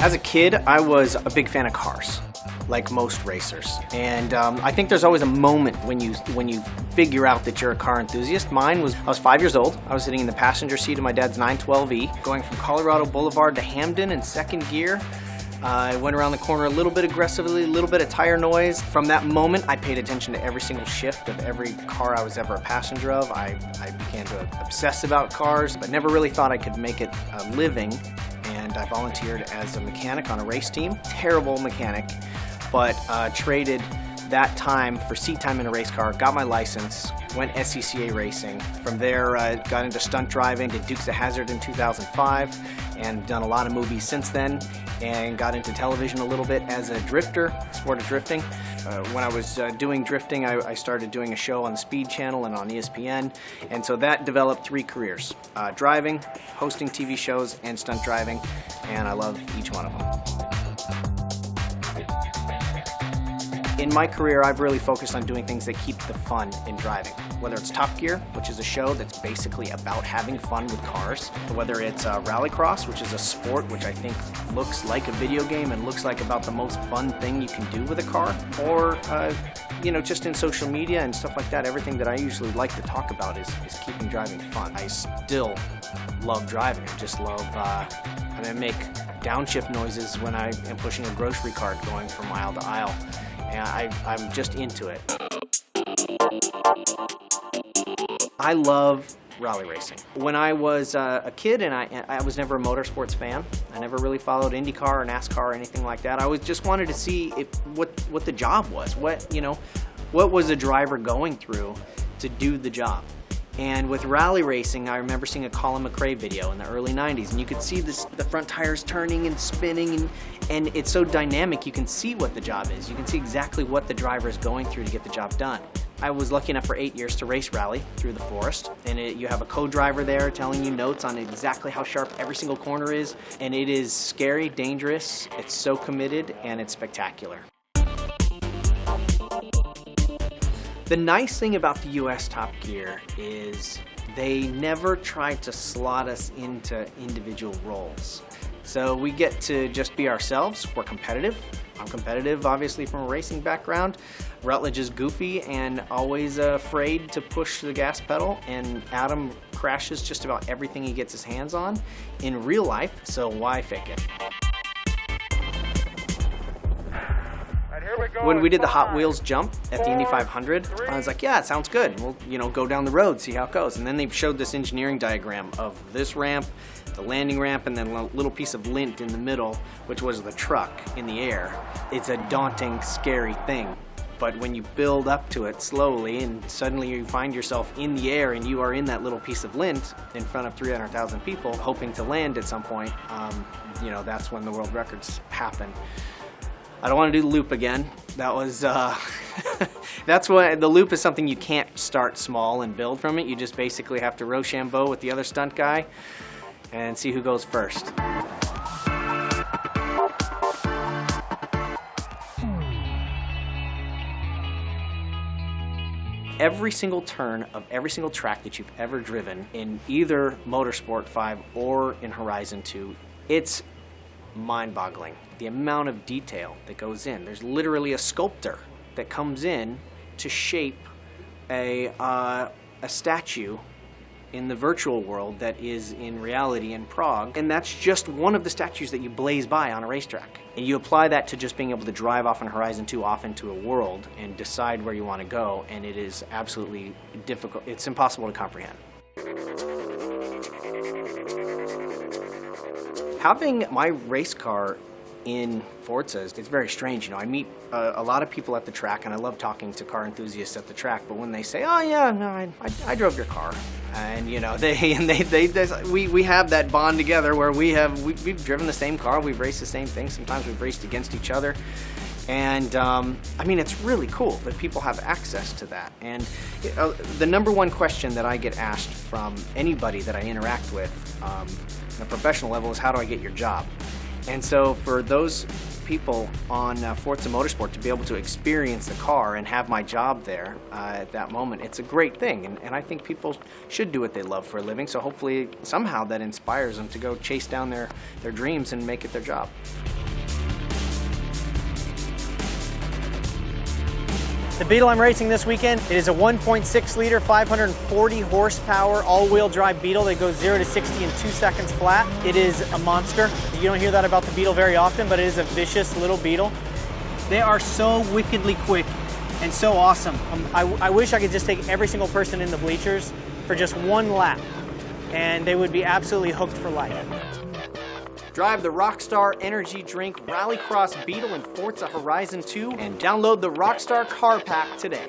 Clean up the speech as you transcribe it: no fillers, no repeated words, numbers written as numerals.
As a kid, I was a big fan of cars, like most racers. And I think there's always a moment when you figure out that you're a car enthusiast. Mine was, I was 5 years old. I was sitting in the passenger seat of my dad's 912E, going from Colorado Boulevard to Hamden in second gear. I went around the corner a little bit aggressively, a little bit of tire noise. From that moment, I paid attention to every single shift of every car I was ever a passenger of. I began to obsess about cars, but never really thought I could make it a living. And I volunteered as a mechanic on a race team. Terrible mechanic, but traded that time for seat time in a race car, got my license, went SCCA racing. From there, got into stunt driving, did Dukes of Hazzard in 2005, and done a lot of movies since then, and got into television a little bit as a drifter, sport of drifting. When I was doing drifting, I started doing a show on the Speed Channel and on ESPN, and so that developed 3 careers. Driving, hosting TV shows, and stunt driving, and I love each one of them. In my career, I've really focused on doing things that keep the fun in driving. Whether it's Top Gear, which is a show that's basically about having fun with cars, whether it's Rallycross, which is a sport which I think looks like a video game and looks like about the most fun thing you can do with a car, or just in social media and stuff like that, everything that I usually like to talk about is keeping driving fun. I still love driving. I just love, I make downshift noises when I am pushing a grocery cart going from aisle to aisle. And I'm just into it. I love rally racing. When I was a kid, and I was never a motorsports fan. I never really followed IndyCar or NASCAR or anything like that. I just wanted to see what the job was. What was a driver going through to do the job? And with rally racing, I remember seeing a Colin McRae video in the early 90s, and you could see the front tires turning and spinning, and it's so dynamic, you can see what the job is. You can see exactly what the driver is going through to get the job done. I was lucky enough for 8 years to race rally through the forest, and you have a co-driver there telling you notes on exactly how sharp every single corner is, and it is scary, dangerous, it's so committed, and it's spectacular. The nice thing about the US Top Gear is they never tried to slot us into individual roles. So we get to just be ourselves. We're competitive. I'm competitive, obviously, from a racing background. Rutledge is goofy and always afraid to push the gas pedal, and Adam crashes just about everything he gets his hands on in real life, so why fake it? When we did the Hot Wheels jump at the Indy 500, I was like, yeah, it sounds good. We'll go down the road, see how it goes. And then they showed this engineering diagram of this ramp, the landing ramp, and then a little piece of lint in the middle, which was the truck in the air. It's a daunting, scary thing. But when you build up to it slowly and suddenly you find yourself in the air and you are in that little piece of lint in front of 300,000 people hoping to land at some point, that's when the world records happen. I don't want to do the loop again. That was, that's what, the loop is something you can't start small and build from it. You just basically have to Rochambeau with the other stunt guy and see who goes first. Every single turn of every single track that you've ever driven in either Motorsport 5 or in Horizon 2, it's mind-boggling. The amount of detail that goes in. There's literally a sculptor that comes in to shape a statue in the virtual world that is in reality in Prague, and that's just one of the statues that you blaze by on a racetrack. And you apply that to just being able to drive off on Horizon 2 off into a world and decide where you want to go, and it is absolutely difficult. It's impossible to comprehend. Having my race car in Forza, it's very strange. I meet a lot of people at the track, and I love talking to car enthusiasts at the track. But when they say, "Oh yeah, no, I drove your car," and we have that bond together where we've driven the same car, we've raced the same thing. Sometimes we've raced against each other, and it's really cool that people have access to that. And the number one question that I get asked from anybody that I interact with on a professional level is, how do I get your job? And so for those people on Forza Motorsport to be able to experience the car and have my job there at that moment. It's a great thing, and I think people should do what they love for a living, so hopefully somehow that inspires them to go chase down their dreams and make it their job. The Beetle I'm racing this weekend, it is a 1.6 liter, 540 horsepower, all-wheel drive Beetle that goes 0 to 60 in 2 seconds flat. It is a monster. You don't hear that about the Beetle very often, but it is a vicious little Beetle. They are so wickedly quick and so awesome. I wish I could just take every single person in the bleachers for just one lap, and they would be absolutely hooked for life. Drive the Rockstar Energy Drink Rallycross Beetle in Forza Horizon 2 and download the Rockstar Car Pack today.